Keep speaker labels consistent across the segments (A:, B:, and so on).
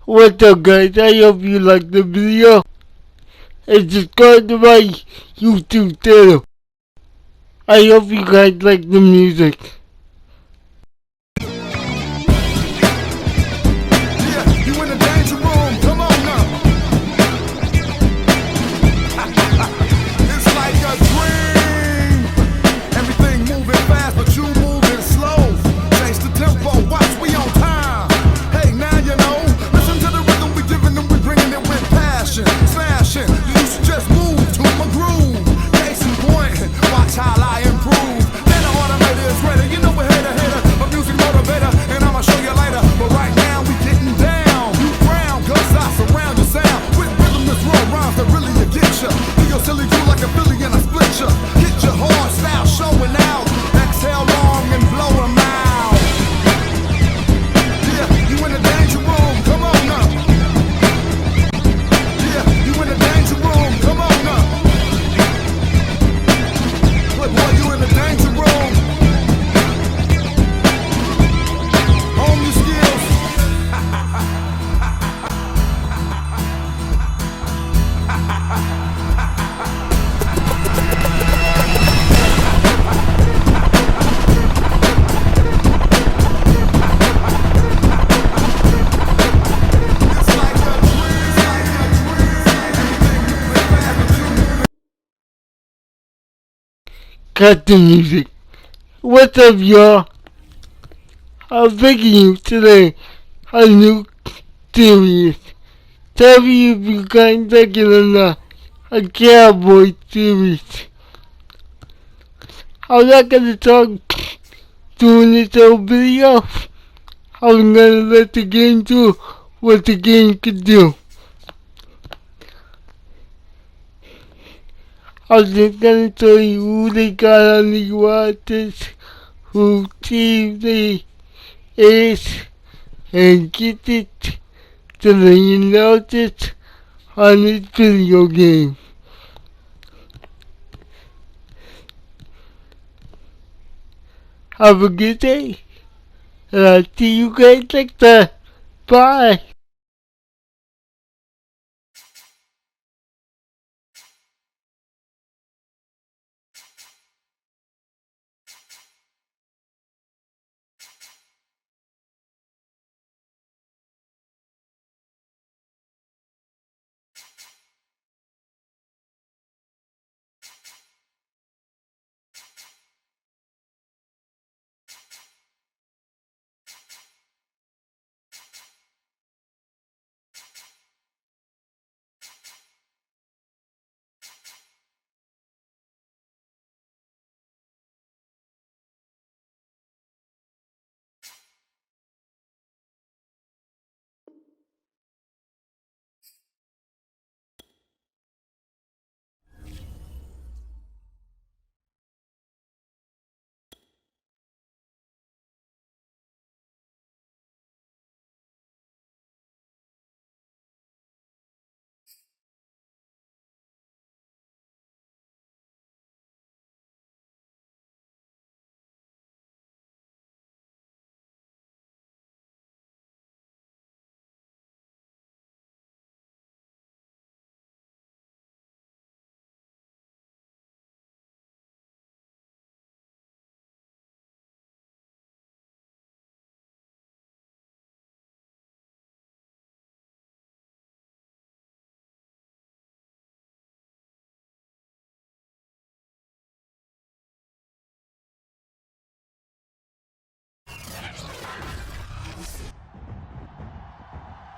A: What's up, guys? I hope you liked the video and subscribe to my YouTube channel. I hope you guys like the music. Cut the music. What's up, y'all? I'm bringing you today a new series. Tell me if you guys like it or not. A cowboy series. I'm not gonna talk during this whole video. I'm gonna let the game do what the game can do. I'm just gonna tell you who they got on the watches, who team they is, and get it so that you know this on this video game. Have a good day, and I'll see you guys next time. Bye!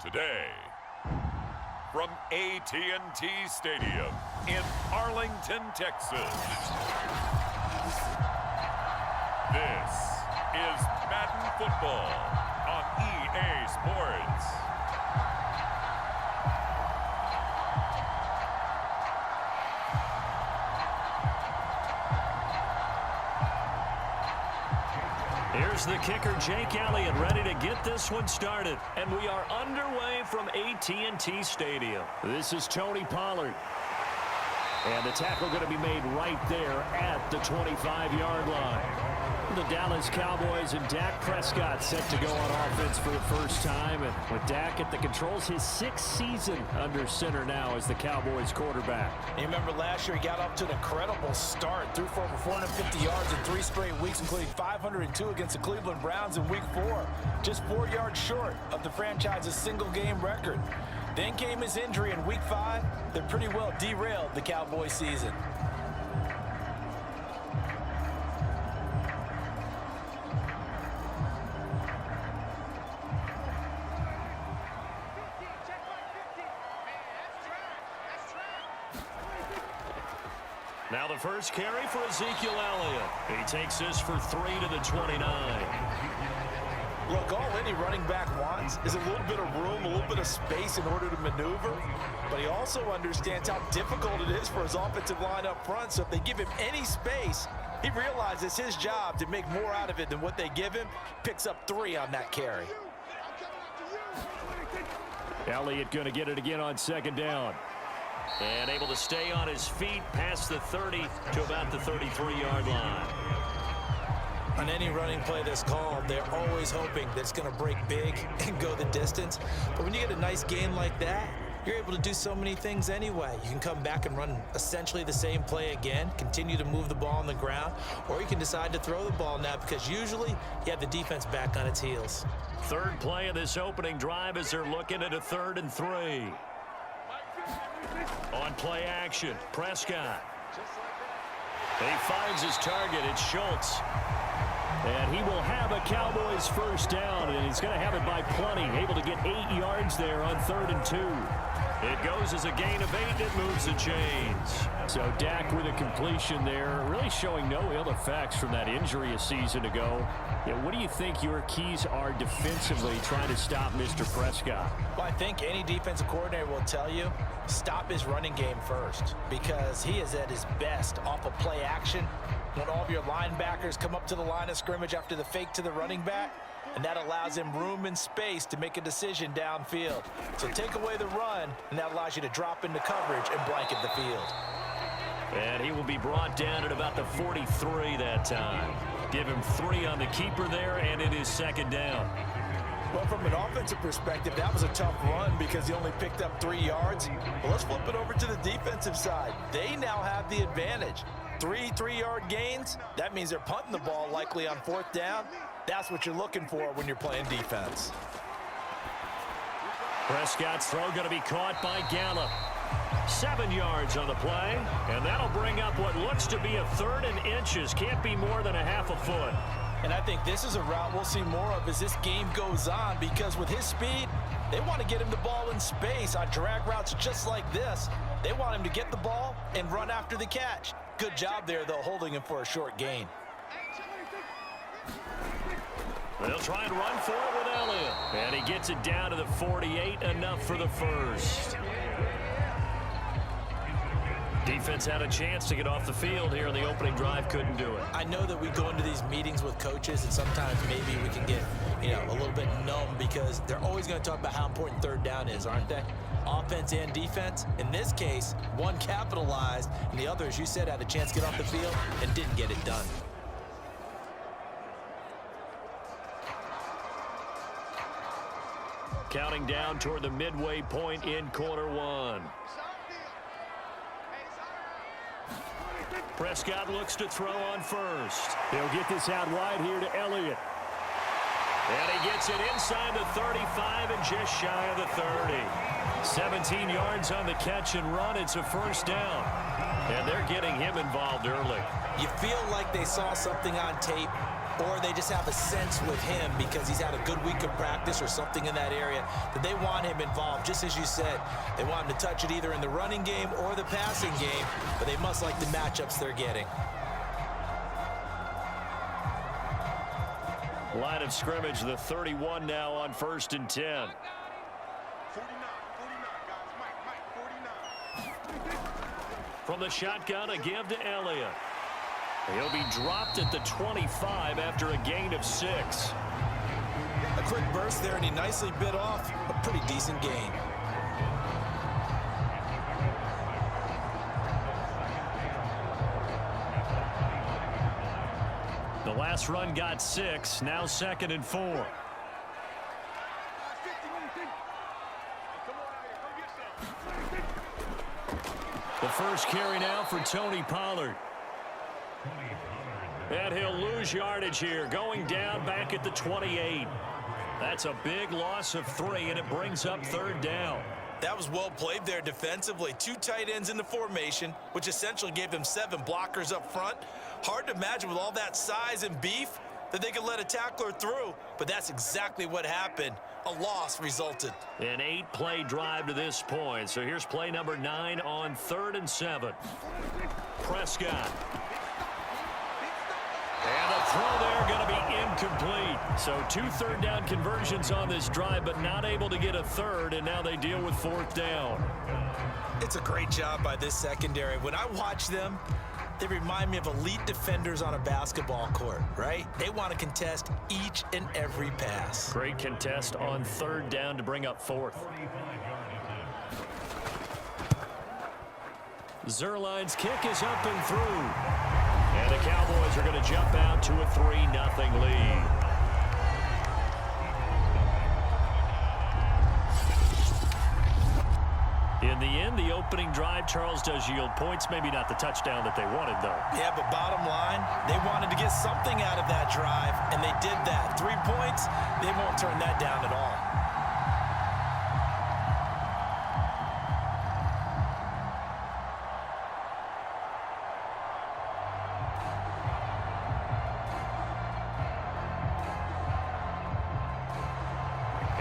B: Today, from AT&T Stadium in Arlington, Texas, this is Madden Football on EA Sports.
C: Here's the kicker, Jake Elliott, ready to get this one started. And we are underway from AT&T Stadium. This is Tony Pollard. And the tackle going to be made right there at the 25-yard line. The Dallas Cowboys and Dak Prescott set to go on offense for the first time. And with Dak at the controls, his 6th season under center now as the Cowboys quarterback.
D: You remember last year he got off to an incredible start. Threw for over 450 yards in 3 straight weeks, including 502 against the Cleveland Browns in Week 4. Just 4 yards short of the franchise's single-game record. Then came his injury in Week 5 that pretty well derailed the Cowboys season.
C: Now the first carry for Ezekiel Elliott. He takes this for 3 to the 29.
D: Look, all any running back wants is a little bit of room, a little bit of space in order to maneuver. But he also understands how difficult it is for his offensive line up front. So if they give him any space, he realizes it's his job to make more out of it than what they give him. Picks up 3 on that carry.
C: Elliott going to get it again on 2nd down. And able to stay on his feet past the 30 to about the 33-yard line.
D: On any running play that's called, they're always hoping that it's going to break big and go the distance. But when you get a nice gain like that, you're able to do so many things anyway. You can come back and run essentially the same play again, continue to move the ball on the ground, or you can decide to throw the ball now because usually you have the defense back on its heels.
C: 3rd play of this opening drive as they're looking at a 3rd and 3. On play action, Prescott. He finds his target. It's Schultz. And he will have a Cowboys first down, and he's going to have it by plenty. Able to get 8 yards there on 3rd and 2. It goes as a gain of 8, and it moves the chains. So Dak with a completion there, really showing no ill effects from that injury a season ago. Yeah, what do you think your keys are defensively trying to stop Mr. Prescott?
D: Well, I think any defensive coordinator will tell you, stop his running game first because he is at his best off of play action when all of your linebackers come up to the line of scrimmage after the fake to the running back, and that allows him room and space to make a decision downfield. So take away the run, and that allows you to drop into coverage and blanket the field.
C: And he will be brought down at about the 43 that time. Give him 3 on the keeper there, and it is 2nd down.
D: Well, from an offensive perspective, that was a tough run because he only picked up 3 yards. Well, let's flip it over to the defensive side. They now have the advantage. 3 3-yard gains, that means they're punting the ball likely on 4th down. That's what you're looking for when you're playing defense.
C: Prescott's throw going to be caught by Gallup. 7 yards on the play, and that'll bring up what looks to be a 3rd and inches. Can't be more than a half a foot.
D: And I think this is a route we'll see more of as this game goes on because with his speed, they want to get him the ball in space on drag routes just like this. They want him to get the ball and run after the catch. Good job there, though, holding him for a short gain.
C: They'll try and run for it with Elliott. And he gets it down to the 48, enough for the first. Defense had a chance to get off the field here in the opening drive, couldn't do it.
D: I know that we go into these meetings with coaches, and sometimes maybe we can get, a little bit numb because they're always going to talk about how important 3rd down is, aren't they? Offense and defense. In this case, one capitalized, and the other, as you said, had a chance to get off the field and didn't get it done.
C: Counting down toward the midway point in quarter 1. Prescott looks to throw on first. He'll get this out wide here to Elliott. And he gets it inside the 35 and just shy of the 30. 17 yards on the catch and run. It's a first down. And they're getting him involved early.
D: You feel like they saw something on tape, or they just have a sense with him because he's had a good week of practice or something in that area that they want him involved. Just as you said, they want him to touch it either in the running game or the passing game, but they must like the matchups they're getting.
C: Line of scrimmage, the 31 now on 1st and 10. From the shotgun, a give to Elliott. He'll be dropped at the 25 after a gain of 6.
D: A quick burst there, and he nicely bit off a pretty decent gain.
C: The last run got 6. Now 2nd and 4. The first carry now for Tony Pollard. And he'll lose yardage here, going down back at the 28. That's a big loss of 3, and it brings up 3rd down.
D: That was well played there defensively. 2 tight ends in the formation, which essentially gave them 7 blockers up front. Hard to imagine with all that size and beef that they could let a tackler through, but that's exactly what happened. A loss resulted.
C: An 8-play drive to this point. So here's play number 9 on 3rd and 7. Prescott. And the throw there going to be incomplete. So 2 third down conversions on this drive, but not able to get a 3rd, and now they deal with 4th down.
D: It's a great job by this secondary. When I watch them, they remind me of elite defenders on a basketball court, right? They want to contest each and every pass.
C: Great contest on 3rd down to bring up 4th. Zerline's kick is up and through. And the Cowboys are going to jump out to a 3-0 lead. In the end, the opening drive, Charles, does yield points. Maybe not the touchdown that they wanted, though.
D: Yeah, but bottom line, they wanted to get something out of that drive, and they did that. 3 points, they won't turn that down at all.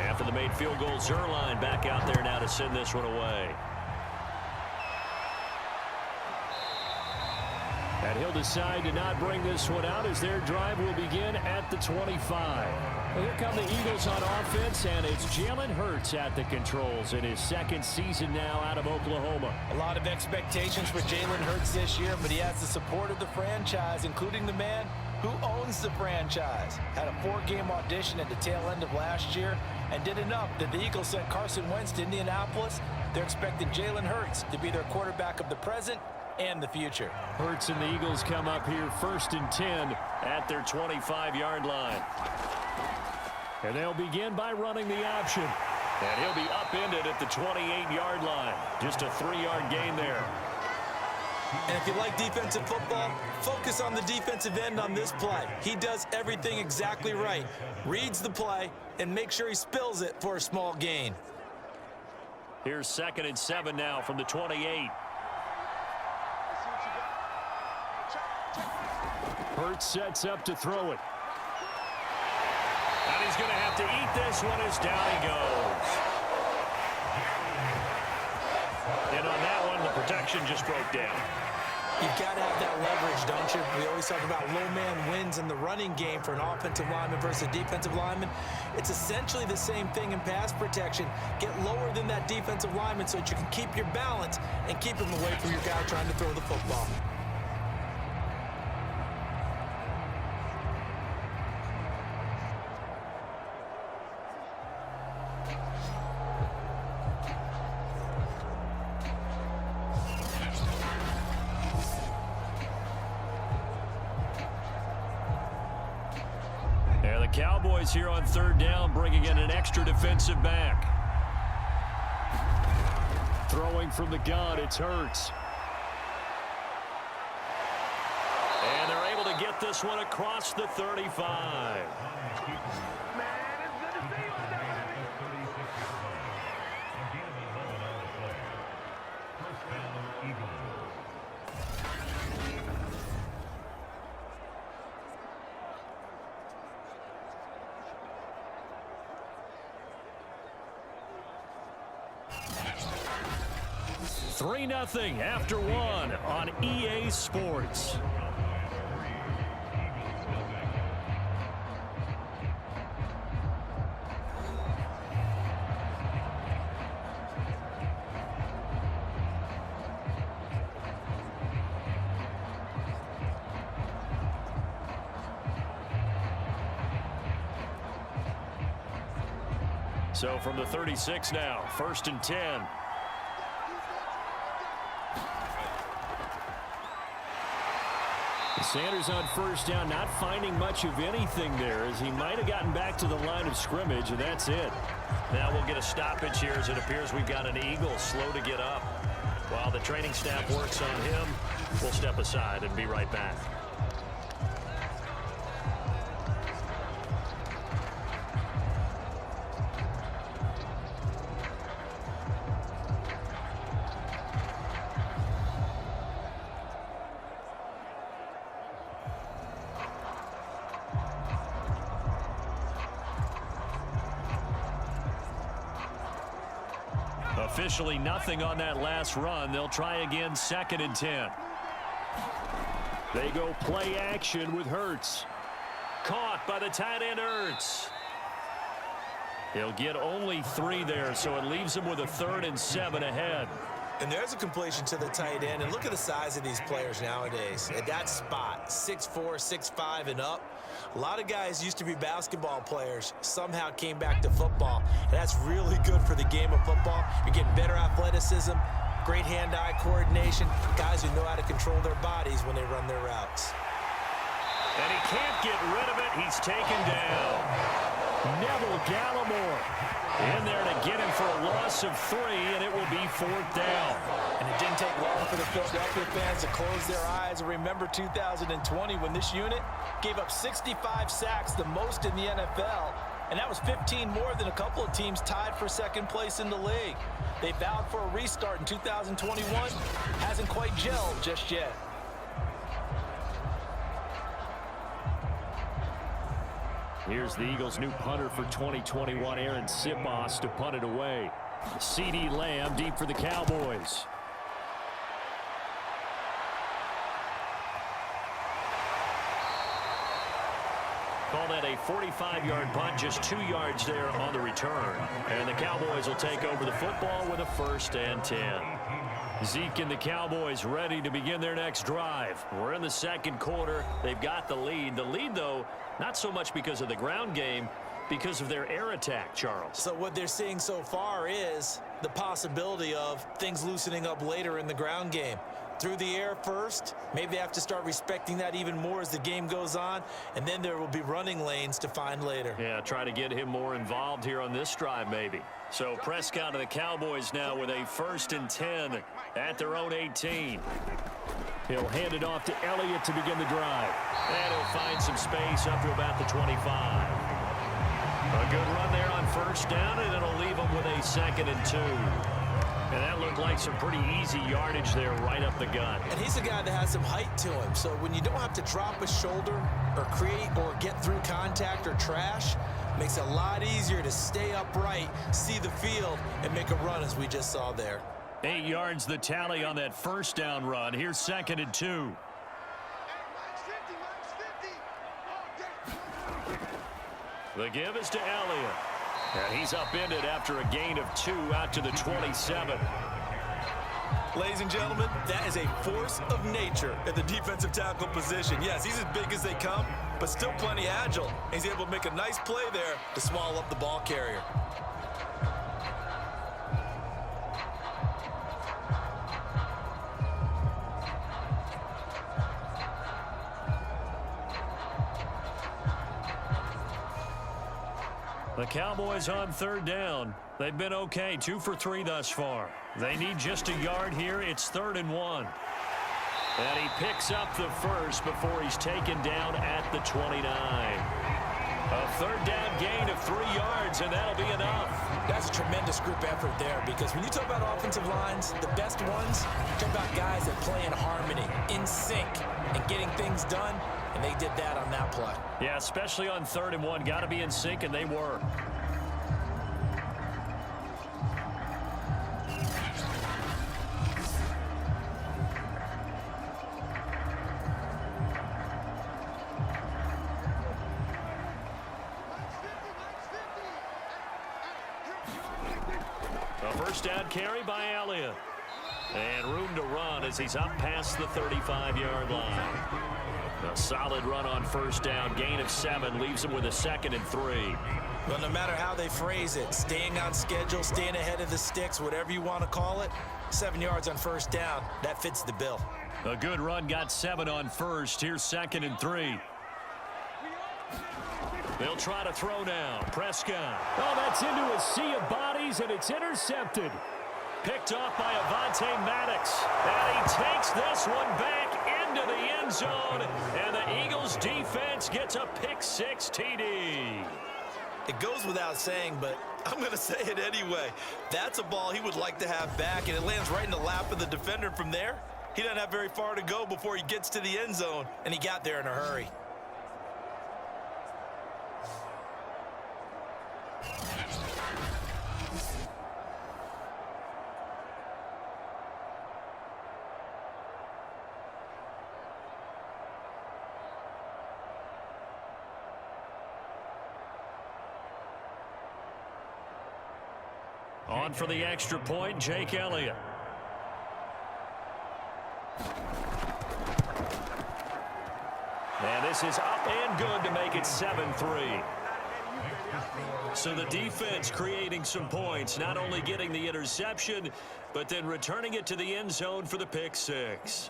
C: After the made field goal, Zerline back out there now to send this one away. And he'll decide to not bring this one out as their drive will begin at the 25. Well, here come the Eagles on offense, and it's Jalen Hurts at the controls in his 2nd season now out of Oklahoma.
D: A lot of expectations for Jalen Hurts this year, but he has the support of the franchise, including the man who owns the franchise. Had a 4-game audition at the tail end of last year and did enough that the Eagles sent Carson Wentz to Indianapolis. They're expecting Jalen Hurts to be their quarterback of the present and the future.
C: Hurts and the Eagles come up here 1st and 10 at their 25-yard line. And they'll begin by running the option. And he'll be upended at the 28-yard line. Just a 3-yard gain there.
D: And if you like defensive football, focus on the defensive end on this play. He does everything exactly right. Reads the play and makes sure he spills it for a small gain.
C: Here's 2nd and 7 now from the 28. Hurts sets up to throw it. And he's going to have to eat this one as down he goes. And on that one, the protection just broke down.
D: You've got to have that leverage, don't you? We always talk about low man wins in the running game for an offensive lineman versus a defensive lineman. It's essentially the same thing in pass protection. Get lower than that defensive lineman so that you can keep your balance and keep him away from your guy trying to throw the football.
C: Cowboys here on 3rd down, bringing in an extra defensive back. Throwing from the gun, it's Hurts. And they're able to get this one across the 35. Three 3-0 after 1 on EA Sports. So from the 36 now, 1st and 10. Sanders on first down, not finding much of anything there, as he might have gotten back to the line of scrimmage, and that's it.
E: Now we'll get a stoppage here, as it appears we've got an Eagle slow to get up. While the training staff works on him, we'll step aside and be right back. Officially nothing on that last run. They'll try again, 2nd and 10.
C: They go play action with Hurts.
E: Caught by the tight end, Hurts.
C: He'll get only 3 there, so it leaves him with a 3rd and 7 ahead.
D: And there's a completion to the tight end. And look at the size of these players nowadays. At that spot, 6'4", 6'5", and up. A lot of guys used to be basketball players, somehow came back to football. And that's really good for the game of football. You're getting better athleticism, great hand-eye coordination, guys who know how to control their bodies when they run their routes.
E: And he can't get rid of it. He's taken down.
C: Neville Gallimore in there to get him for a loss of 3, and it will be 4th down.
D: And it didn't take long for the Philadelphia fans to close their eyes and remember 2020 when this unit gave up 65 sacks, the most in the NFL, and that was 15 more than a couple of teams tied for 2nd place in the league. They vowed for a restart in 2021. Hasn't quite gelled just yet.
C: Here's the Eagles' new punter for 2021, Aaron Sipos, to punt it away. CeeDee Lamb deep for the Cowboys.
E: Call that a 45-yard punt, just 2 yards there on the return. And the Cowboys will take over the football with a 1st and 10. Zeke and the Cowboys ready to begin their next drive. We're in the 2nd quarter. They've got the lead. The lead, though, not so much because of the ground game, because of their air attack, Charles.
D: So what they're seeing so far is the possibility of things loosening up later in the ground game. Through the air first, maybe they have to start respecting that even more as the game goes on, and then there will be running lanes to find later.
E: Yeah, try to get him more involved here on this drive, maybe. So Prescott and the Cowboys now with a 1st and 10 at their own 18.
C: He'll hand it off to Elliott to begin the drive.
E: And he'll find some space up to about the 25. A good run there on 1st down, and it'll leave him with a 2nd and 2. And that looked like some pretty easy yardage there right up the gut.
D: And he's a guy that has some height to him. So when you don't have to drop a shoulder or create or get through contact or trash, makes it a lot easier to stay upright, see the field, and make a run as we just saw there.
E: 8 yards the tally on that 1st down run. Here's 2nd and 2. The give is to Elliott. And he's upended after a gain of 2 out to the 27.
D: Ladies and gentlemen, that is a force of nature at the defensive tackle position. Yes, he's as big as they come, but still plenty agile. He's able to make a nice play there to swallow up the ball carrier.
E: The Cowboys on 3rd down. They've been okay, 2 for 3 thus far. They need just a yard here. It's 3rd and 1. And he picks up the 1st before he's taken down at the 29. A 3rd down gain of 3 yards, and that'll be enough.
D: That's a tremendous group effort there, because when you talk about offensive lines, the best ones, talk about guys that play in harmony, in sync, and getting things done. And they did that on that play.
E: Yeah, especially on 3rd and 1. Got to be in sync, and they were. A 1st down carry by Elliott. And room to run as he's up past the 35-yard line. A solid run on 1st down, gain of 7, leaves him with a 2nd and 3.
D: Well, no matter how they phrase it, staying on schedule, staying ahead of the sticks, whatever you want to call it, 7 yards on 1st down, that fits the bill.
E: A good run, got 7 on first. Here's 2nd and 3. They'll try to throw now. Prescott.
C: Oh, that's into a sea of bodies, and it's intercepted.
E: Picked off by Avonte Maddox. And he takes this one back into the end zone. And the Eagles defense gets a pick-6 TD.
D: It goes without saying, but I'm going to say it anyway. That's a ball he would like to have back, and it lands right in the lap of the defender from there. He doesn't have very far to go before he gets to the end zone, and he got there in a hurry.
E: On for the extra point, Jake Elliott. And this is up and good to make it 7-3. So the defense creating some points, not only getting the interception, but then returning it to the end zone for the pick-6.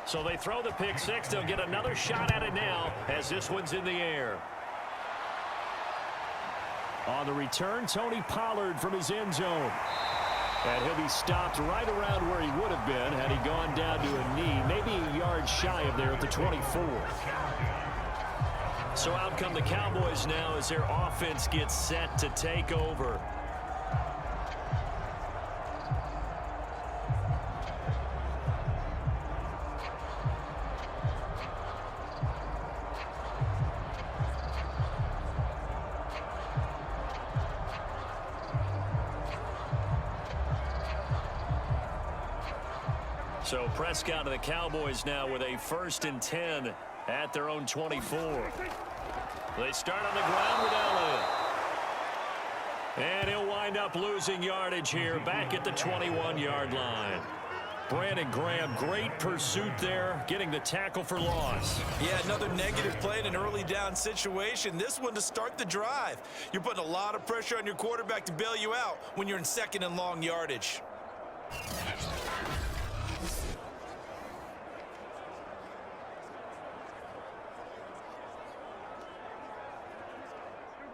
E: So they throw the pick-6. They'll get another shot at it now as this one's in the air.
C: On the return, Tony Pollard from his end zone. And he'll be stopped right around where he would have been had he gone down to a knee, maybe a yard shy of there at the 24.
E: So out come the Cowboys now as their offense gets set to take over. So Prescott and the Cowboys now with a 1st and 10 at their own 24. They start on the ground with Elliott. And he'll wind up losing yardage here back at the 21-yard line. Brandon Graham, great pursuit there, getting the tackle for loss.
D: Yeah, another negative play in an early down situation. This one to start the drive. You're putting a lot of pressure on your quarterback to bail you out when you're in 2nd and long yardage.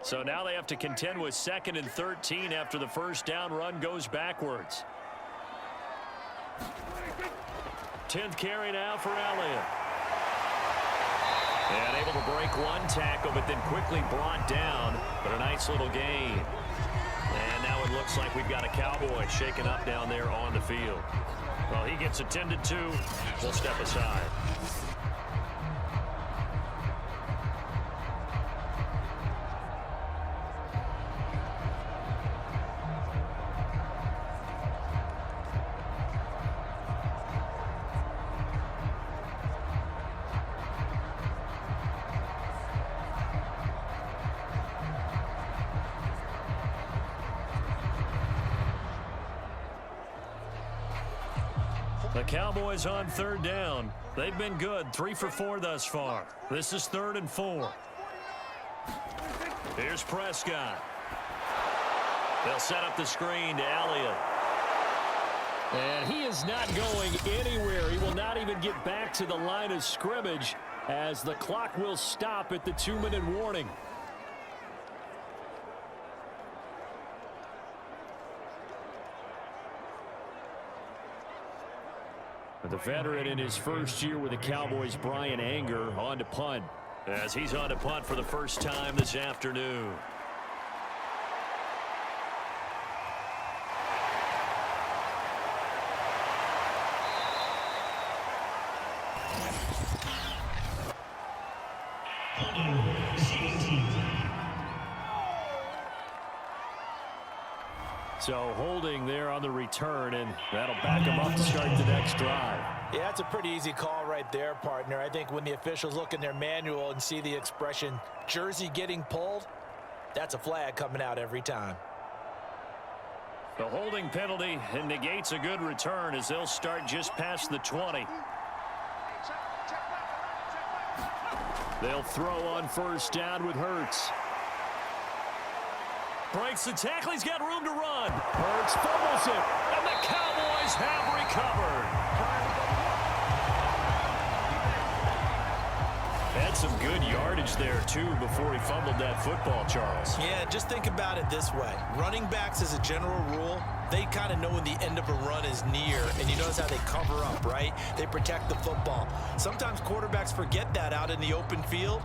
E: So now they have to contend with 2nd and 13 after the first down run goes backwards. 10th carry now for Elliott. And able to break one tackle, but then quickly brought down. But a nice little gain. And now it looks like we've got a Cowboy shaken up down there on the field. Well, he gets attended to. We'll step aside. The Cowboys on 3rd down. They've been good, 3 for 4 thus far. This is 3rd and 4. Here's Prescott. They'll set up the screen to Elliott.
C: And he is not going anywhere. He will not even get back to the line of scrimmage as the clock will stop at the 2-minute warning. The veteran in his first year with the Cowboys, Brian Anger, on to punt.
E: As he's on to punt for the first time this afternoon.
C: So holding there on the return, and that'll back them up to start the next drive.
D: Yeah, it's a pretty easy call right there, partner. I think when the officials look in their manual and see the expression jersey getting pulled, that's a flag coming out every time.
E: The holding penalty negates a good return as they'll start just past the 20. They'll throw on first down with Hurts. Breaks the tackle. He's got room to run. Hurts fumbles it, and the Cowboys have recovered. Had some good yardage there, too, before he fumbled that football, Charles.
D: Yeah, just think about it this way. Running backs, as a general rule, they kind of know when the end of a run is near, and you notice how they cover up, right? They protect the football. Sometimes quarterbacks forget that out in the open field.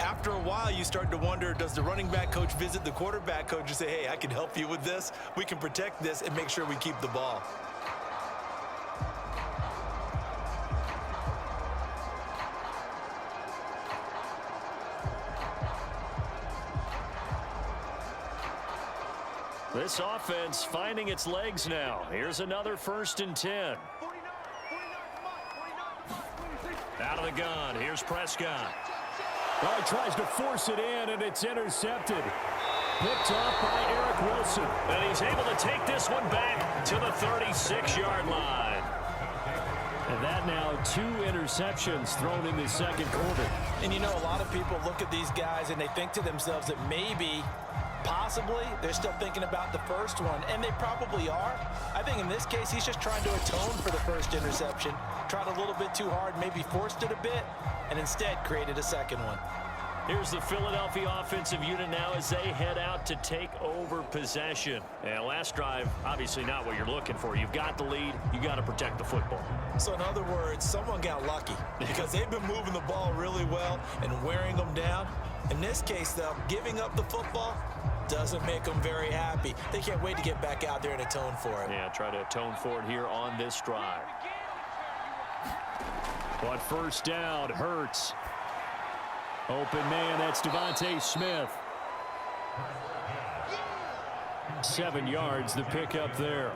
D: After a while, you start to wonder, does the running back coach visit the quarterback coach and say, hey, I can help you with this. We can protect this and make sure we keep the ball.
E: This offense finding its legs now. Here's another 1st and 10. Out of the gun. Here's Prescott.
C: Oh, he tries to force it in, and it's intercepted. Picked off by Eric Wilson.
E: And he's able to take this one back to the 36-yard line.
C: And that now 2 interceptions thrown in the second quarter.
D: And you know, a lot of people look at these guys and they think to themselves that maybe, possibly, they're still thinking about the first one, and they probably are. I think in this case, he's just trying to atone for the first interception. Tried a little bit too hard, maybe forced it a bit, and instead created a second one.
E: Here's the Philadelphia offensive unit now as they head out to take over possession. And last drive, obviously not what you're looking for. You've got the lead. You got to protect the football.
D: So in other words, someone got lucky because they've been moving the ball really well and wearing them down. In this case, though, giving up the football doesn't make them very happy. They can't wait to get back out there and atone for it.
E: Yeah, try to atone for it here on this drive.
C: But first down, Hurts. Open man, that's Devontae Smith. 7 yards, the pickup there.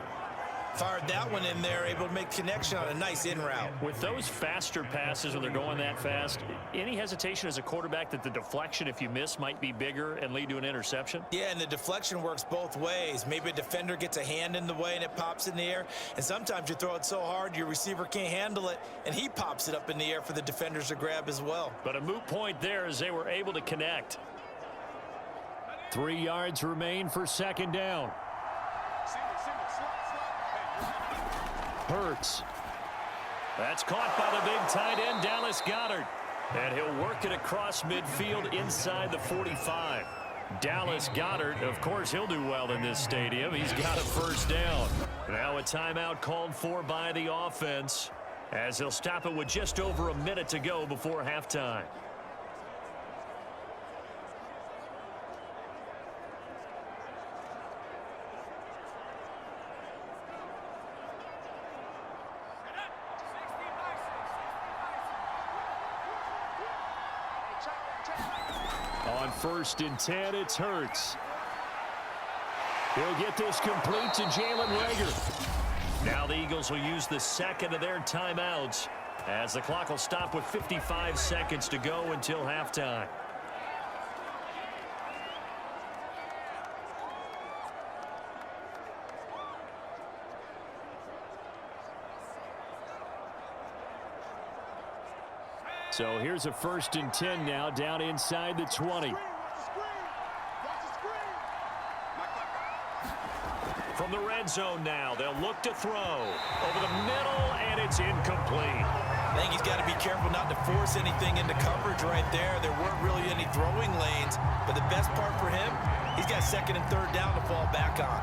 D: Fired that one in there, able to make connection on a nice in route.
E: With those faster passes when they're going that fast, any hesitation as a quarterback that the deflection, if you miss, might be bigger and lead to an interception?
D: Yeah, and the deflection works both ways. Maybe a defender gets a hand in the way and it pops in the air. And sometimes you throw it so hard your receiver can't handle it, and he pops it up in the air for the defenders to grab as well.
E: But a moot point there as they were able to connect.
C: 3 yards remain for second down. Hurts.
E: That's caught by the big tight end, Dallas Goedert. And he'll work it across midfield inside the 45. Dallas Goedert, of course, he'll do well in this stadium. He's got a first down. Now a timeout called for by the offense as he'll stop it with just over a minute to go before halftime.
C: On 1st and 10, it's Hurts. He'll get this complete to Jalen Reagor.
E: Now the Eagles will use the second of their timeouts as the clock will stop with 55 seconds to go until halftime.
C: So here's a 1st and 10 now down inside the 20.
E: From the red zone now, they'll look to throw over the middle, and it's incomplete.
D: I think he's got to be careful not to force anything into coverage right there. There weren't really any throwing lanes, but the best part for him, he's got 2nd and 3rd down to fall back on.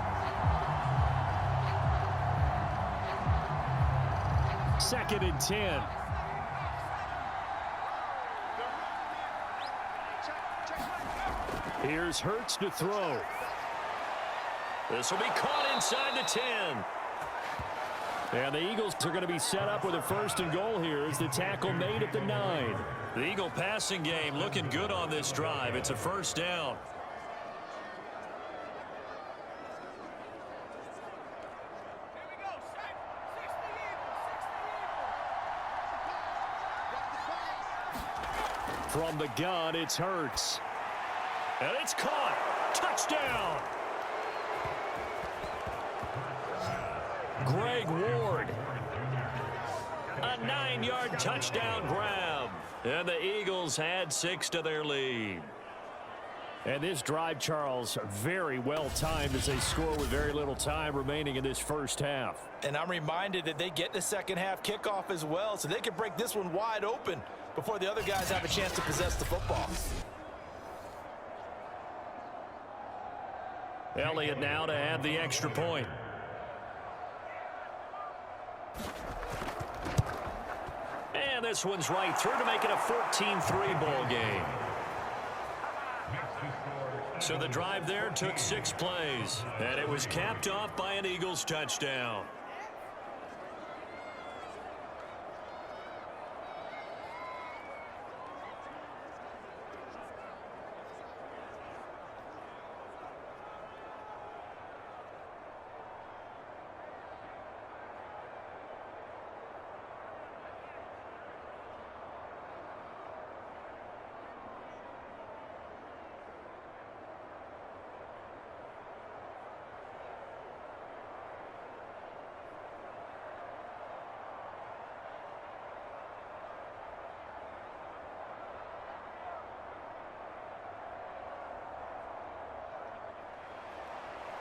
C: 2nd and 10. Here's Hurts to throw.
E: This will be caught inside the 10.
C: And the Eagles are going to be set up with a 1st and goal here as the tackle made at the 9.
E: The Eagle passing game looking good on this drive. It's a first down.
C: From the gun, it's Hurts. And it's caught. Touchdown. Greg Ward. A 9-yard touchdown grab. And the Eagles add 6 to their lead. And this drive, Charles, very well timed as they score with very little time remaining in this first half.
D: And I'm reminded that they get the second half kickoff as well, so they can break this one wide open before the other guys have a chance to possess the football.
C: Elliott now to add the extra point. And this one's right through to make it a 14-3 ball game. So the drive there took 6 plays, and it was capped off by an Eagles touchdown.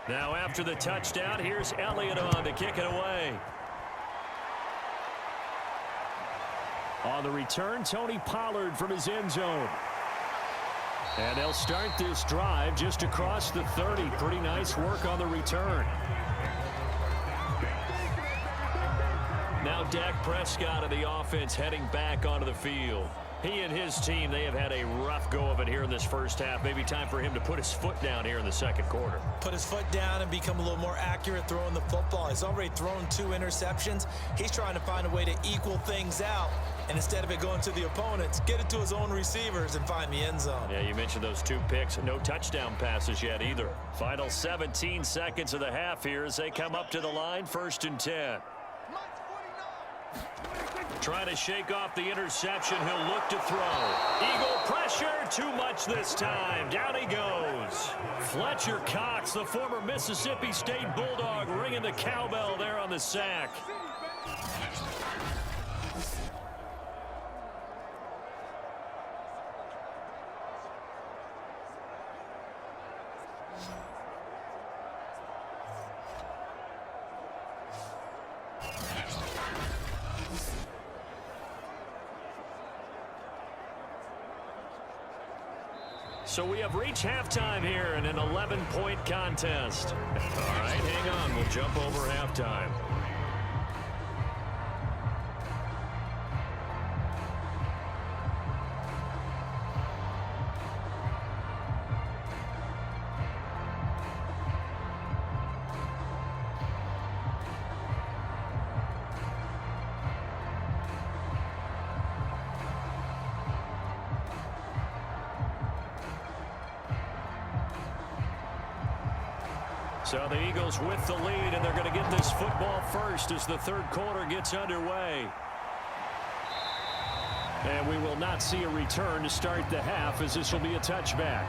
C: Now after the touchdown, here's Elliott on to kick it away. On the return, Tony Pollard from his end zone. And they'll start this drive just across the 30. Pretty nice work on the return. Now Dak Prescott of the offense heading back onto the field. He and his team, they have had a rough go of it here in this first half. Maybe time for him to put his foot down here in the second quarter.
D: Put his foot down and become a little more accurate throwing the football. He's already thrown 2 interceptions. He's trying to find a way to equal things out. And instead of it going to the opponents, get it to his own receivers and find the end zone.
C: Yeah, you mentioned those 2 picks. No touchdown passes yet either. Final 17 seconds of the half here as they come up to the line, 1st and 10. Trying to shake off the interception. He'll look to throw. Eagle pressure. Too much this time. Down he goes. Fletcher Cox, the former Mississippi State Bulldog, ringing the cowbell there on the sack. So we have reached halftime here in an 11-point contest. All right, hang on. We'll jump over halftime. So the Eagles with the lead, and they're going to get this football first as the third quarter gets underway. And we will not see a return to start the half, as this will be a touchback.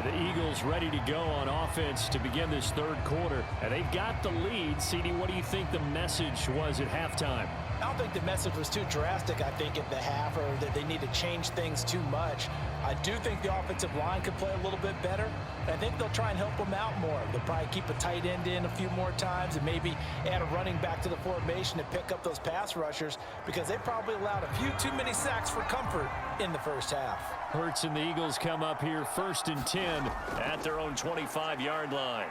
C: The Eagles ready to go on offense to begin this third quarter. And they've got the lead. CD, what do you think the message was at halftime?
D: I don't think the message was too drastic, I think, at the half, or that they need to change things too much. I do think the offensive line could play a little bit better. I think they'll try and help them out more. They'll probably keep a tight end in a few more times and maybe add a running back to the formation to pick up those pass rushers, because they probably allowed a few too many sacks for comfort in the first half.
C: Hurts and the Eagles come up here 1st and 10 at their own 25-yard line.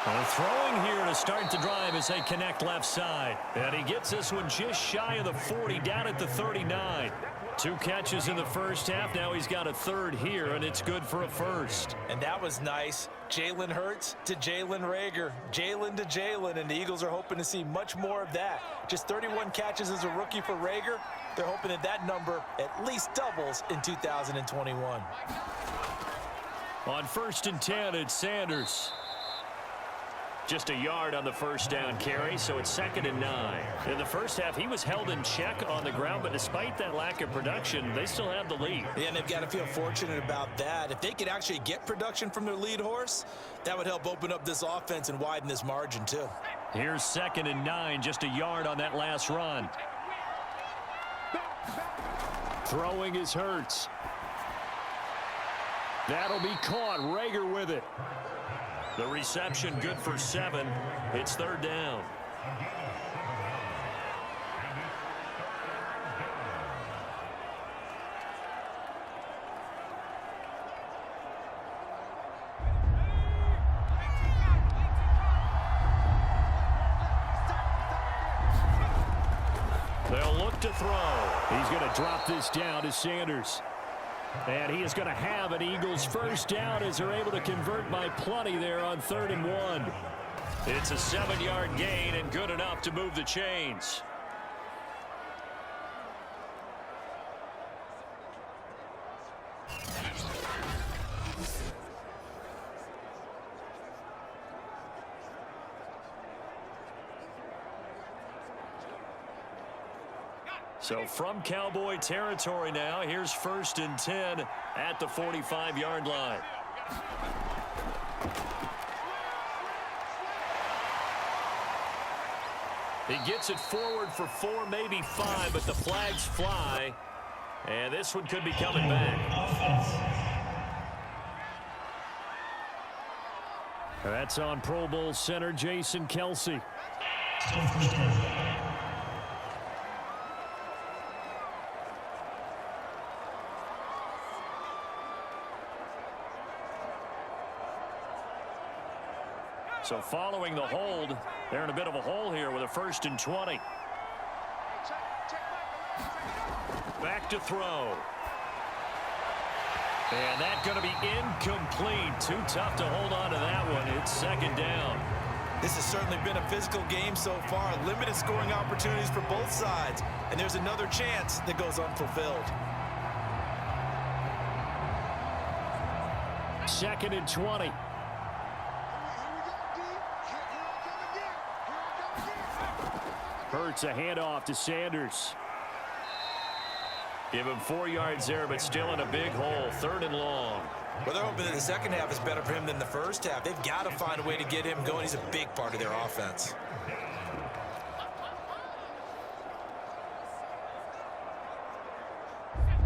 C: Well, throwing here to start the drive as they connect left side. And he gets this one just shy of the 40, down at the 39. 2 catches in the first half. Now he's got a third here, and it's good for a first.
D: And that was nice. Jalen Hurts to Jalen Reagor. Jalen to Jalen, and the Eagles are hoping to see much more of that. Just 31 catches as a rookie for Reagor. They're hoping that that number at least doubles in 2021.
C: On 1st and 10, it's Sanders.
E: Just a yard on the first down carry, so it's 2nd and 9. In the first half, he was held in check on the ground, but despite that lack of production, they still have the lead.
D: Yeah, and they've got to feel fortunate about that. If they could actually get production from their lead horse, that would help open up this offense and widen this margin too.
E: Here's 2nd and 9, just a yard on that last run. Throwing is Hurts. That'll be caught. Rager with it. The reception good for 7. It's 3rd down. They'll look to throw. He's going to drop this down to Sanders. And he is going to have an Eagles first down as they're able to convert by plenty there on 3rd and 1. It's a 7-yard gain and good enough to move the chains. So from Cowboy territory now, here's 1st and 10 at the 45-yard line. He gets it forward for 4, maybe 5, but the flags fly. And this one could be coming back. That's on Pro Bowl center Jason Kelce. So following the hold, they're in a bit of a hole here with a 1st and 20. Back to throw. And that's going to be incomplete. Too tough to hold on to that one. It's 2nd down.
D: This has certainly been a physical game so far. Limited scoring opportunities for both sides. And there's another chance that goes unfulfilled.
E: 2nd and 20. Hurts a handoff to Sanders. Give him 4 yards there, but still in a big hole. 3rd and long.
D: Well, they're hoping that the second half is better for him than the first half. They've got to find a way to get him going. He's a big part of their offense.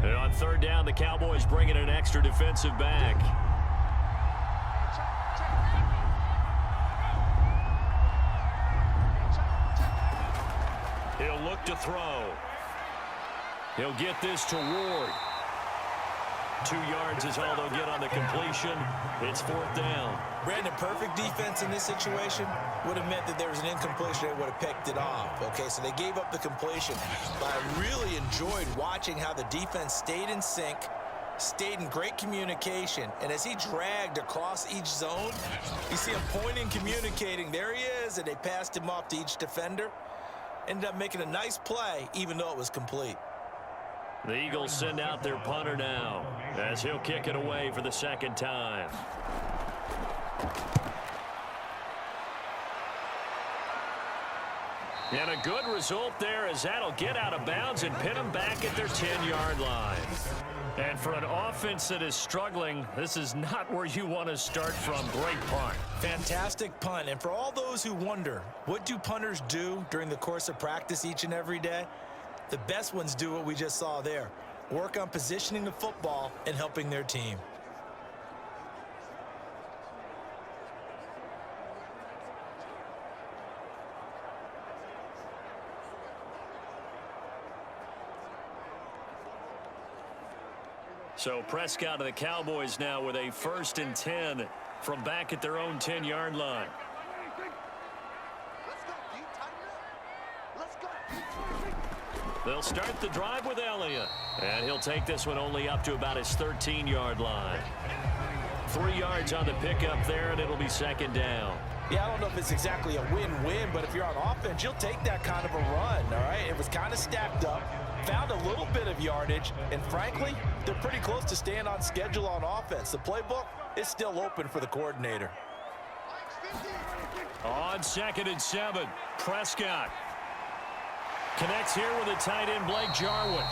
E: And on 3rd down, the Cowboys bring in an extra defensive back. He'll look to throw. He'll get this to Ward. 2 yards is all they'll get on the completion. It's 4th down.
D: Brandon, perfect defense in this situation would have meant that there was an incompletion that would have picked it off. Okay, so they gave up the completion. But I really enjoyed watching how the defense stayed in sync, stayed in great communication, and as he dragged across each zone, you see him pointing, communicating. There he is, and they passed him off to each defender. Ended up making a nice play, even though it was complete.
E: The Eagles send out their punter now as he'll kick it away for the 2nd time. And a good result there as that'll get out of bounds and pin them back at their 10-yard line. And for an offense that is struggling, this is not where you want to start from. Great punt.
D: Fantastic punt. And for all those who wonder, what do punters do during the course of practice each and every day? The best ones do what we just saw there. Work on positioning the football and helping their team.
E: So Prescott and the Cowboys now with a 1st and 10 from back at their own 10-yard line. They'll start the drive with Elliott. And he'll take this one only up to about his 13-yard line. 3 yards on the pickup there, and it'll be 2nd down.
D: Yeah, I don't know if it's exactly a win-win, but if you're on offense, you'll take that kind of a run, all right? It was kind of stacked up, found a little bit of yardage, and frankly, they're pretty close to staying on schedule on offense. The playbook is still open for the coordinator.
C: On 2nd and 7, Prescott connects here with the tight end, Blake Jarwin.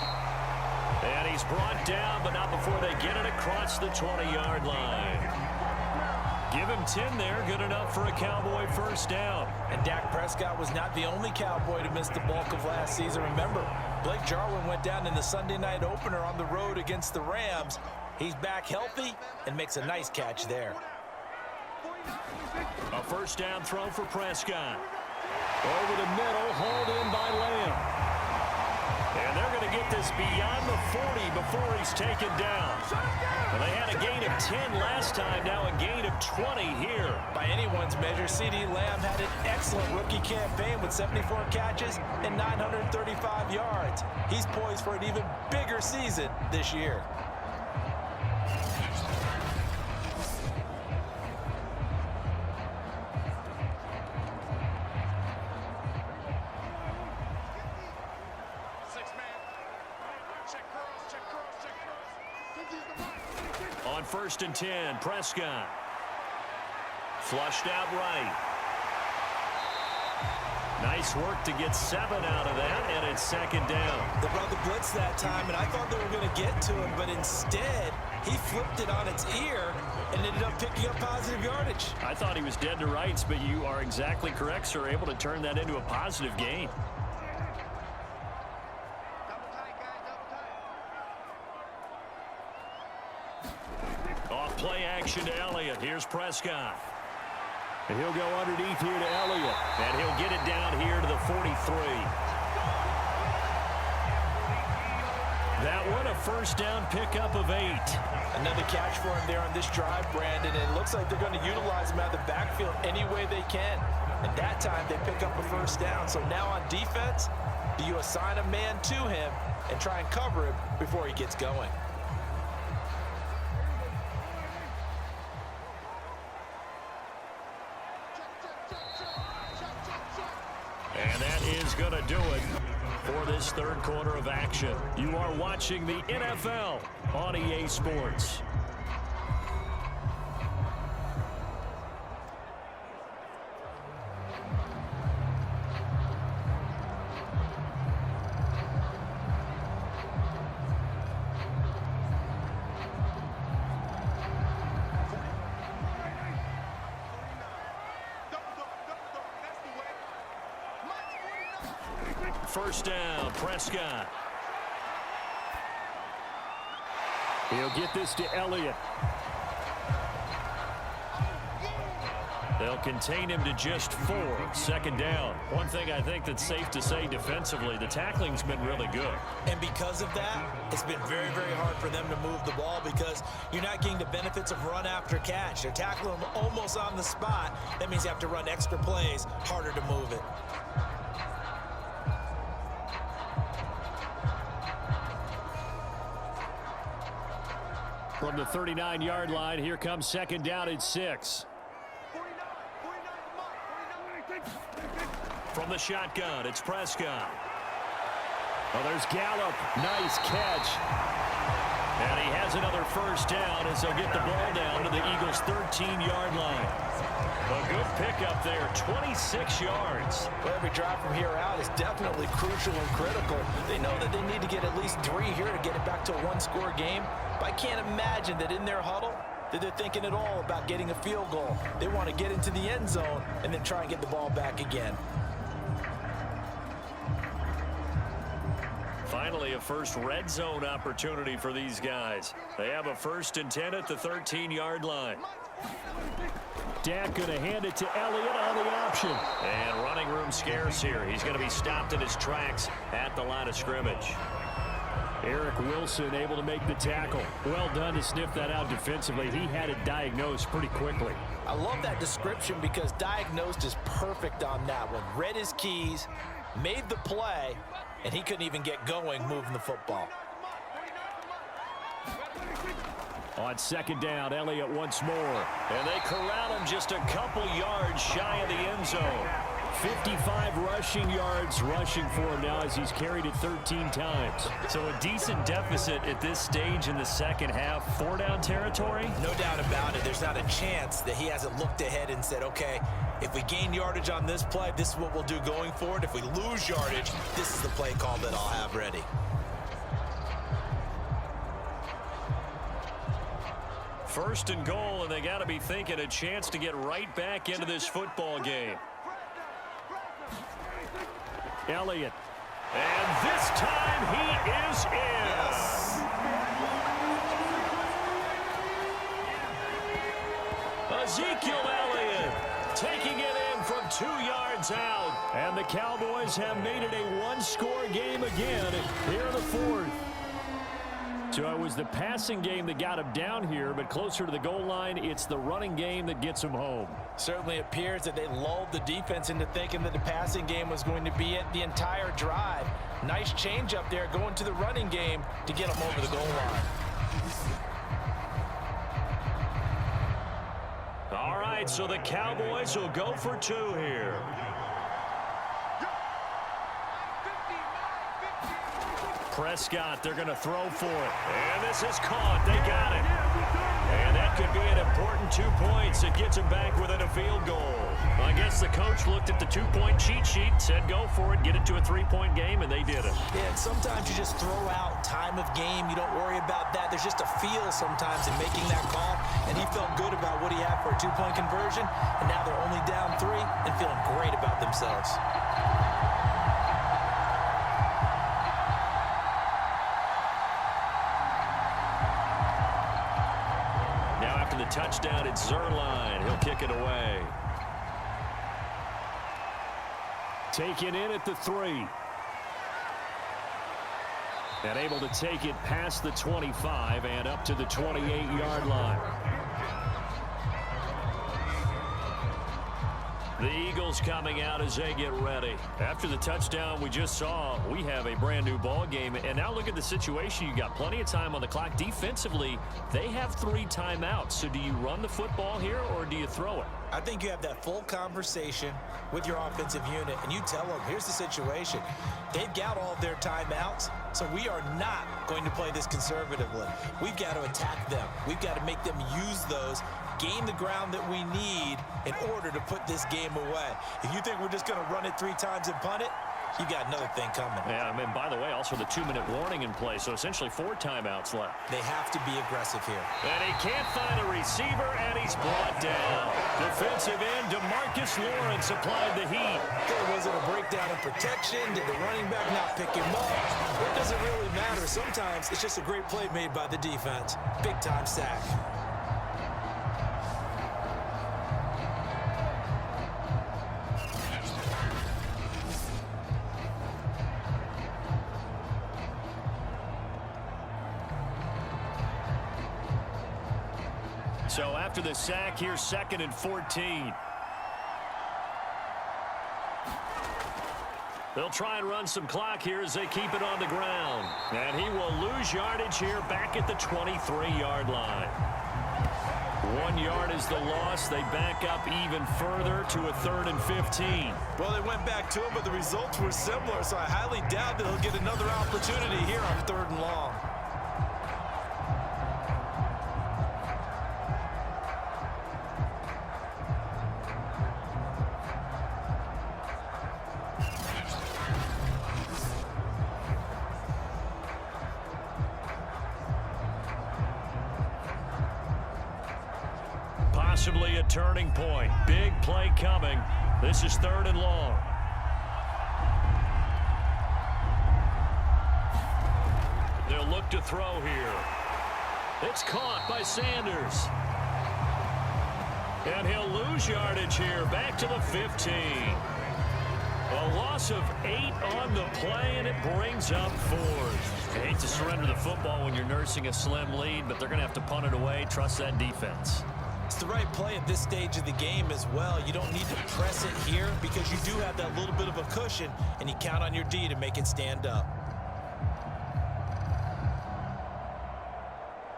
C: And he's brought down, but not before they get it across the 20-yard line. Give him 10 there, good enough for a Cowboy first down.
D: And Dak Prescott was not the only Cowboy to miss the bulk of last season. Remember, Blake Jarwin went down in the Sunday night opener on the road against the Rams. He's back healthy and makes a nice catch there.
C: A first down throw for Prescott. Over the middle, hauled in by Lamb. And they're going to get this beyond the 40 before he's taken down. Well, they had a gain of 10 last time, now a gain of 20 here.
D: By anyone's measure, CeeDee Lamb had an excellent rookie campaign with 74 catches and 935 yards. He's poised for an even bigger season this year.
C: On 1st and 10, Prescott. Flushed out right. Nice work to get 7 out of that, and it's 2nd down.
D: They brought the blitz that time, and I thought they were going to get to him, but instead, he flipped it on its ear and ended up picking up positive yardage.
C: I thought he was dead to rights, but you are exactly correct, sir. Able to turn that into a positive gain. Off play action to Elliott. Here's Prescott. And he'll go underneath here to Elliott. And he'll get it down here to the 43. That one a first down pickup of 8.
D: Another catch for him there on this drive, Brandon. And it looks like they're going to utilize him out of the backfield any way they can. And that time they pick up a first down. So now on defense, do you assign a man to him and try and cover him before he gets going?
C: And that is going to do it for this third quarter of action. You are watching the NFL on EA Sports. First down, Prescott. He'll get this to Elliott. They'll contain him to just 4. 2nd down. One thing I think that's safe to say defensively, the tackling's been really good.
D: And because of that, it's been very, very hard for them to move the ball because you're not getting the benefits of run after catch. They're tackling him almost on the spot. That means you have to run extra plays, harder to move it.
C: From the 39-yard line, here comes 2nd down and 6. From the shotgun, it's Prescott. Oh, there's Gallup. Nice catch. And he has another first down as they'll get the ball down to the Eagles' 13-yard line. A good pickup there, 26 yards.
D: Well, every drive from here out is definitely crucial and critical. They know that they need to get at least 3 here to get it back to a one-score game. But I can't imagine that in their huddle that they're thinking at all about getting a field goal. They want to get into the end zone and then try and get the ball back again.
C: Finally, a first red zone opportunity for these guys. They have a 1st and 10 at the 13-yard line. Dak going to hand it to Elliott on the option. And running room scarce here. He's going to be stopped in his tracks at the line of scrimmage. Eric Wilson able to make the tackle. Well done to sniff that out defensively. He had it diagnosed pretty quickly.
D: I love that description because diagnosed is perfect on that one. Read his keys, made the play, and he couldn't even get going moving the football.
C: On 2nd down, Elliott once more. And they corral him just a couple yards shy of the end zone. 55 rushing yards rushing for him now as he's carried it 13 times.
E: So a decent deficit at this stage in the second half. 4-down territory?
D: No doubt about it. There's not a chance that he hasn't looked ahead and said, okay, if we gain yardage on this play, this is what we'll do going forward. If we lose yardage, this is the play call that I'll have ready.
E: First and goal, and they got to be thinking a chance to get right back into this football game.
C: Elliott. And this time he is in.
D: Yes.
C: Ezekiel Elliott taking it in from 2 yards out. And the Cowboys have made it a one-score game again here in the fourth. So it was the passing game that got him down here, but closer to the goal line, it's the running game that gets him home.
D: Certainly appears that they lulled the defense into thinking that the passing game was going to be it the entire drive. Nice change up there going to the running game to get them over the goal line.
E: All right, so the Cowboys will go for 2 here. Prescott, they're going to throw for it. And this is caught. They got it. And that could be an important 2 points. It gets him back within a field goal. I guess the coach looked at the 2-point cheat sheet, said go for it, get it to a 3-point game, and they did it.
D: Yeah, and sometimes you just throw out time of game. You don't worry about that. There's just a feel sometimes in making that call, and he felt good about what he had for a 2-point conversion, and now they're only down 3 and feeling great about themselves.
E: Touchdown at Zerline. He'll kick it away.
C: Taken in at the 3. And able to take it past the 25 and up to the 28-yard line.
E: The Eagles coming out as they get ready. After the touchdown we just saw, we have a brand new ball game. And now look at the situation. You got plenty of time on the clock. Defensively, they have 3 timeouts. So do you run the football here or do you throw it?
D: I think you have that full conversation with your offensive unit, and you tell them, here's the situation. They've got all of their timeouts, so we are not going to play this conservatively. We've got to attack them. We've got to make them use those, gain the ground that we need in order to put this game away. If you think we're just going to run it 3 times and punt it, you got another thing coming.
E: Yeah, I mean, by the way, also the 2-minute warning in play, so essentially 4 timeouts left.
D: They have to be aggressive here.
E: And he can't find a receiver, and he's brought down. Defensive end DeMarcus Lawrence applied the heat.
D: Okay, was it a breakdown in protection? Did the running back not pick him up? It doesn't really matter. Sometimes it's just a great play made by the defense. Big-time sack.
E: So after the sack, here's 2nd and 14. They'll try and run some clock here as they keep it on the ground. And he will lose yardage here back at the 23-yard line. 1 yard is the loss. They back up even further to a 3rd and 15.
D: Well, they went back to him, but the results were similar, so I highly doubt that he'll get another opportunity here on 3rd and long.
E: Possibly a turning point. Big play coming. This is 3rd and long. They'll look to throw here. It's caught by Sanders. And he'll lose yardage here back to the 15. A loss of 8 on the play, and it brings up 4th. I hate to surrender the football when you're nursing a slim lead, but they're going to have to punt it away. Trust that defense.
D: It's the right play at this stage of the game as well. You don't need to press it here because you do have that little bit of a cushion, and you count on your D to make it stand up.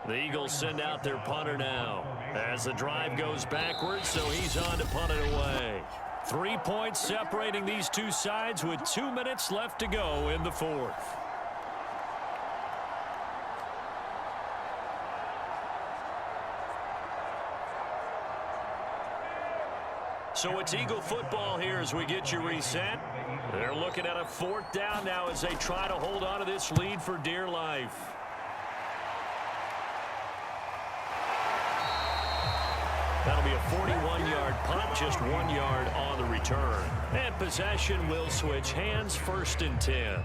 E: The Eagles send out their punter now as the drive goes backwards, so he's on to punt it away. 3 points separating these two sides with 2 minutes left to go in the fourth. So it's Eagle football here as we get you reset. They're looking at a 4th down now as they try to hold on to this lead for dear life. That'll be a 41-yard punt, just 1 yard on the return. And possession will switch hands, 1st and 10.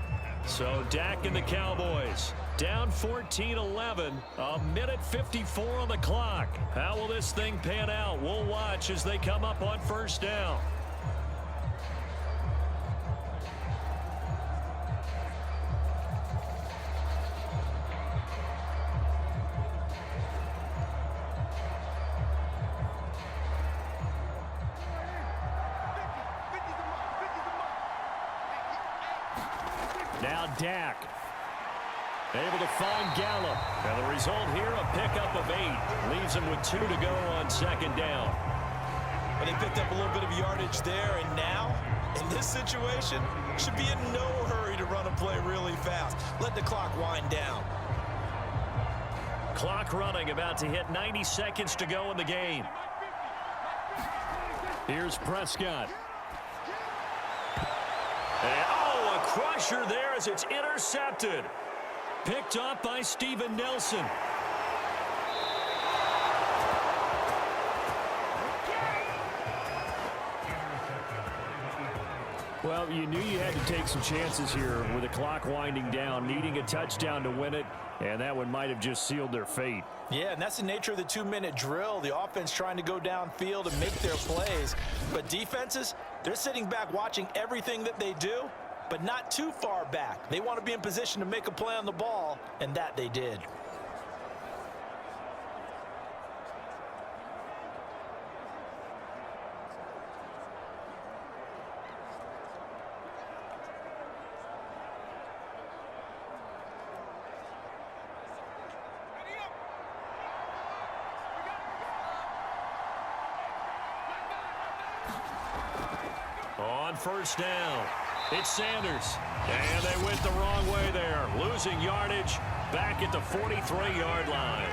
E: So Dak and the Cowboys down 14-11, a minute 54 on the clock. How will this thing pan out? We'll watch as they come up on 1st down. Now Dak, able to find Gallup. And the result here, a pickup of 8. Leaves him with 2 to go on 2nd down.
D: But they picked up a little bit of yardage there, and now, in this situation, should be in no hurry to run a play really fast. Let the clock wind down.
E: Clock running, about to hit 90 seconds to go in the game. Here's Prescott. And, oh, a crusher there as it's intercepted. Picked up by Steven Nelson. Well, you knew you had to take some chances here with the clock winding down, needing a touchdown to win it, and that one might have just sealed their fate.
D: Yeah, and that's the nature of the 2-minute drill. The offense trying to go downfield and make their plays. But defenses, they're sitting back watching everything that they do, but not too far back. They want to be in position to make a play on the ball, and that they did.
E: On 1st down, it's Sanders. And they went the wrong way there. Losing yardage back at the 43-yard line.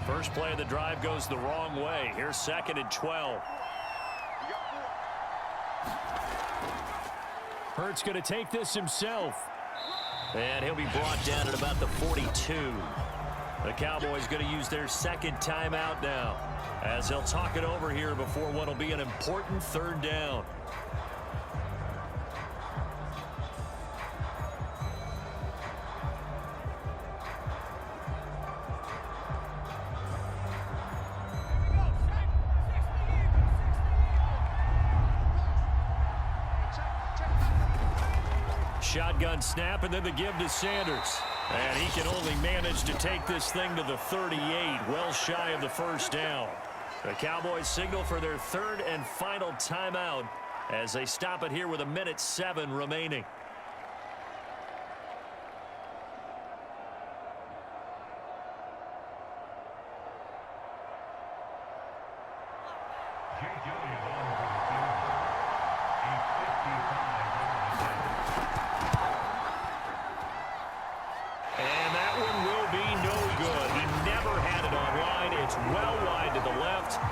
E: First play of the drive goes the wrong way. Here's 2nd and 12. Hurts going to take this himself. And he'll be brought down at about the 42. The Cowboys going to use their 2nd timeout now, as they'll talk it over here before what will be an important 3rd down. Shotgun snap, and then the give to Sanders. And he can only manage to take this thing to the 38, well shy of the 1st down. The Cowboys signal for their 3rd and final timeout as they stop it here with 1:07 remaining.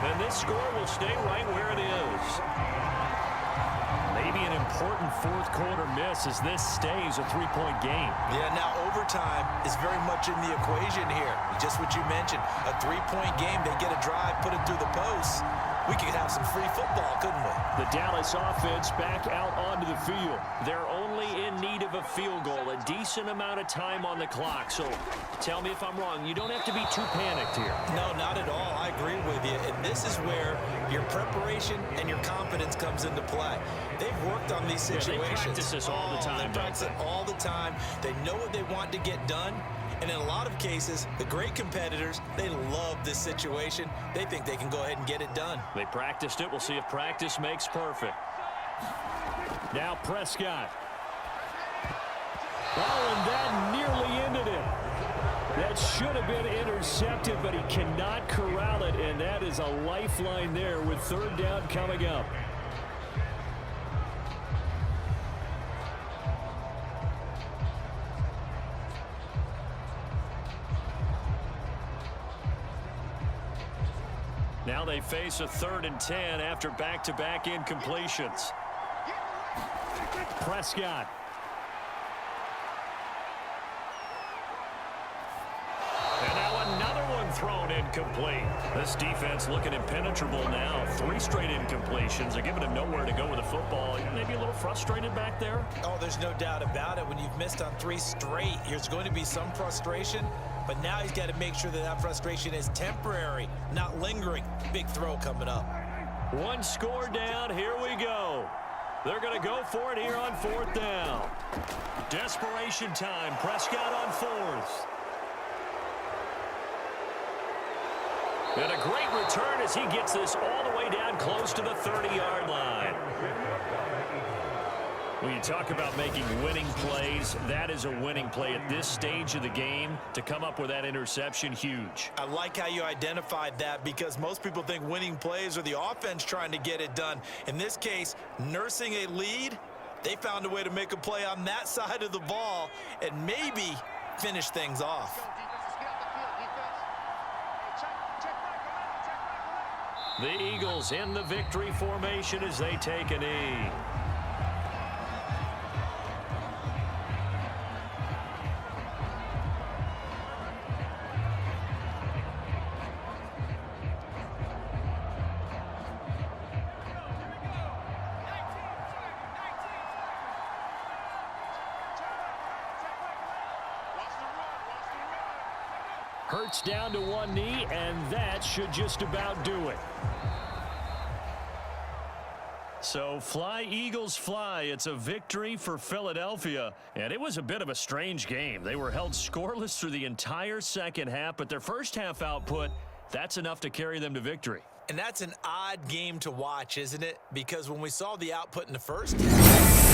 E: And this score will stay right where it is. Maybe an important 4th quarter miss as this stays a 3-point game.
D: Yeah, now overtime is very much in the equation here. Just what you mentioned, a 3-point game. They get a drive, put it through the posts. We could have some free football, couldn't we?
E: The Dallas offense back out onto the field. They're only in need of a field goal, a decent amount of time on the clock. So tell me if I'm wrong. You don't have to be too panicked here.
D: No, not at all. I agree with you. And this is where your preparation and your confidence comes into play. They've worked on these situations.
E: Yeah, they practice this all the time.
D: They practice it all the time. They know what they want to get done. And in a lot of cases, the great competitors, they love this situation. They think they can go ahead and get it done.
E: They practiced it. We'll see if practice makes perfect.
C: Now Prescott. Oh, and that nearly ended it. That should have been intercepted, but he cannot corral it, and that is a lifeline there with third down coming up. Now they face a 3rd and 10 after back-to-back incompletions. Prescott. And now another one thrown incomplete. This defense looking impenetrable now. 3 straight incompletions. They're giving him nowhere to go with the football. Maybe a little frustrated back there.
D: Oh, there's no doubt about it. When you've missed on 3 straight, there's going to be some frustration. But now he's got to make sure that that frustration is temporary, not lingering. Big throw coming up.
C: 1 score down. Here we go. They're going to go for it here on 4th down. Desperation time. Prescott on 4th. And a great return as he gets this all the way down close to the 30-yard line. When you talk about making winning plays, that is a winning play at this stage of the game. To come up with that interception, huge.
D: I like how you identified that, because most people think winning plays are the offense trying to get it done. In this case, nursing a lead, they found a way to make a play on that side of the ball and maybe finish things off.
C: The Eagles in the victory formation as they take a knee. Hurts down to one knee, and that should just about do it. So fly, Eagles, fly. It's a victory for Philadelphia, and it was a bit of a strange game. They were held scoreless through the entire second half, but their first half output, that's enough to carry them to victory.
D: And that's an odd game to watch, isn't it? Because when we saw the output in the first half,